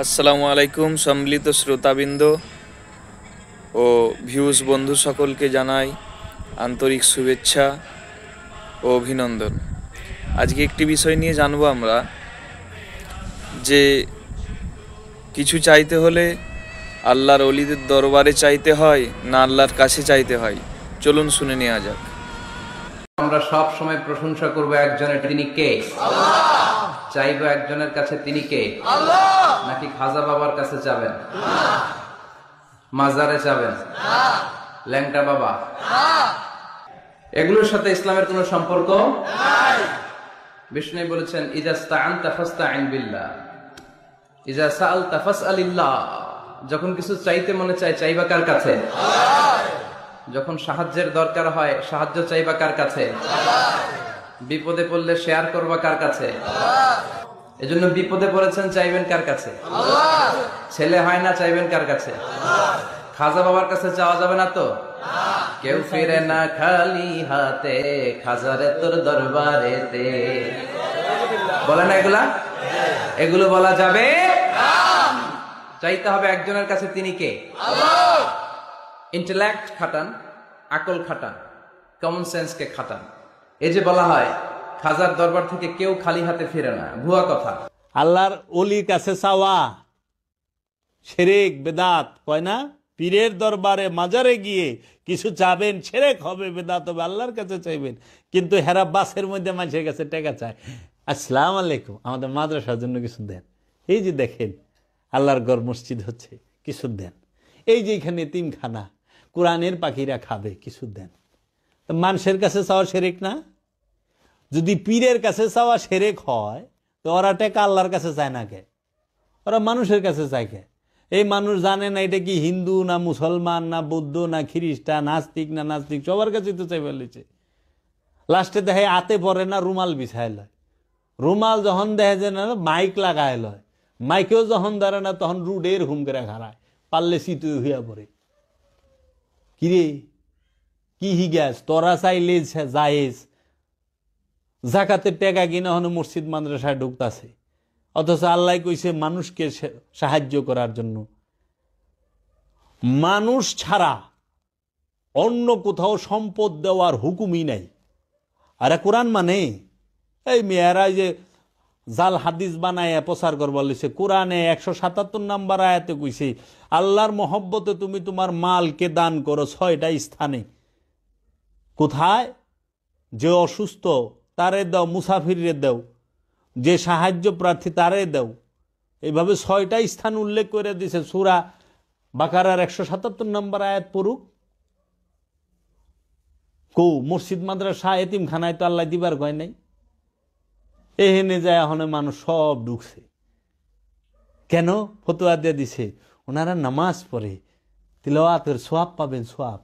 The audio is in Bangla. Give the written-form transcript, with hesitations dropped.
আসসালামু আলাইকুম সম্মিলিত শ্রোতাবৃন্দ ও ভিউজ বন্ধু সকলকে জানাই আন্তরিক শুভেচ্ছা ও অভিনন্দন। আজকে একটি বিষয় নিয়ে জানবো আমরা যে কিছু চাইতে হলে আল্লাহর ওলিদের দরবারে চাইতে হয় না আল্লাহর কাছে চাইতে হয়। চলুন শুনে নেওয়া যাক। আমরা সব সময় প্রশংসা করব একজনের, তিনি কে? চাইবো একজনের কাছে, তিনি কে? নাকি খাজা বাবার কাছে যাবেন, মাজারে যাবেন, ল্যাংটা বাবা? এগুলোর সাথে ইসলামের কোনো সম্পর্ক নাই। বিষ্ণু বলেছেন, ইজা ইসতাআনতা ফাসতাইন বিল্লাহ, ইজা সাআলতা ফাসআলিল্লাহ। যখন কিছু চাইতে মনে চায়, চাইবা কার কাছে? যখন সাহায্যের দরকার হয়, সাহায্য চাইবা কার কাছে? বিপদে পড়লে শেয়ার করবা কার কাছে? এজন্য বিপদে পড়েছেন, চাইবেন কার কাছে? ছেলে হয় না, চাইবেন কার কাছে? খাজা বাবার কাছে চাওয়া যাবে না তো? কেউ ফিরে না খালি হাতে, খাজারে তোর দরবারেতে। বলে না এগুলা? এগুলো বলা যাবে? চাইতে হবে একজনের কাছে, তিনি কে? ইন্টেলেক্ট খাটান, আকল খাটান, কমন সেন্সকে খাটান। এই যে বলা হয় খাজার দরবার থেকে কেউ খালি হাতে ফিরে না, ভুয়া কথা। আল্লাহর ওলির কাছে চাওয়া শিরক বেদাত কয় না? পীরের দরবারে মাজারে গিয়ে কিছু চাবেন, শিরক হবে, বেদাত হবে। আল্লাহর কাছে চাইবেন, কিন্তু হেরা বাসের মধ্যে মানুষের কাছে টাকা চায়। আসসালামু আলাইকুম, আমাদের মাদ্রাসার জন্য কিছু দেন। এই যে দেখেন আল্লাহর ঘর মসজিদ হচ্ছে, কিছু দেন। এই যে এখানে এতিমখানা, কোরআনের পাখিরা খাবে, কিছু দেন। তো মানুষের কাছে চাওয়া শিরক না? যদি পীরের কাছে চাওয়া শিরক হয়, তো ওরা টাকা আল্লাহর কাছে চায় না কে? ওরা মানুষের কাছে চায় কে? এই মানুষ জানে না এটা কি হিন্দু না মুসলমান না বৌদ্ধ না খ্রিস্টান, নাস্তিক না নাস্তিক, সবার কাছে তো চাই ফেলেছে। লাস্টে দেখে আতে পরে না, রুমাল বিছায় লয়। রুমাল যখন দেখে যে না, মাইক লাগায় লয়। মাইকেও যখন ধরে না, তখন রুডের হুম করে খাড়ায়, পারলে সিটু হইয়া পড়ে। কিরে কি হিগাস? তোরা চাইলে জায়েজ, জাকাতের টাকা কিনা হন মসজিদ মাদ্রাসায় ঢুকতাছে, অথচ আল্লাহ কইছে মানুষকে সাহায্য করার জন্য। মানুষ ছাড়া অন্য কোথাও সম্পদ দেওয়ার হুকুমই নাই। আরে কোরআন মানে এই মেয়েরা যে জাল হাদিস বানায় প্রচার করবার লইছে, কোরআনে 177 নম্বর আয়াতে কইছে আল্লাহর মহব্বতে তুমি তোমার মালকে দান করো 6টা স্থানে। কোথায়? যে অসুস্থ তারে দাও, মুসাফিরে দাও, যে সাহায্য প্রার্থী তারে দাও। এইভাবে 6টা স্থান উল্লেখ করে দিয়েছে। সূরা বাকারার 177 নম্বর আয়াত পড়ুক। কো মসজিদ মাদ্রাসা এতিমখানায় তো আল্লাহ দিবার কয় নাই। এহেনে যায় এখন মানুষ সব ঢুকছে। কেন? ফতোয়া দিয়ে দিছে ওনারা নামাজ পড়ে, তিলাওয়াতের সোয়াব পাবেন, সোয়াব।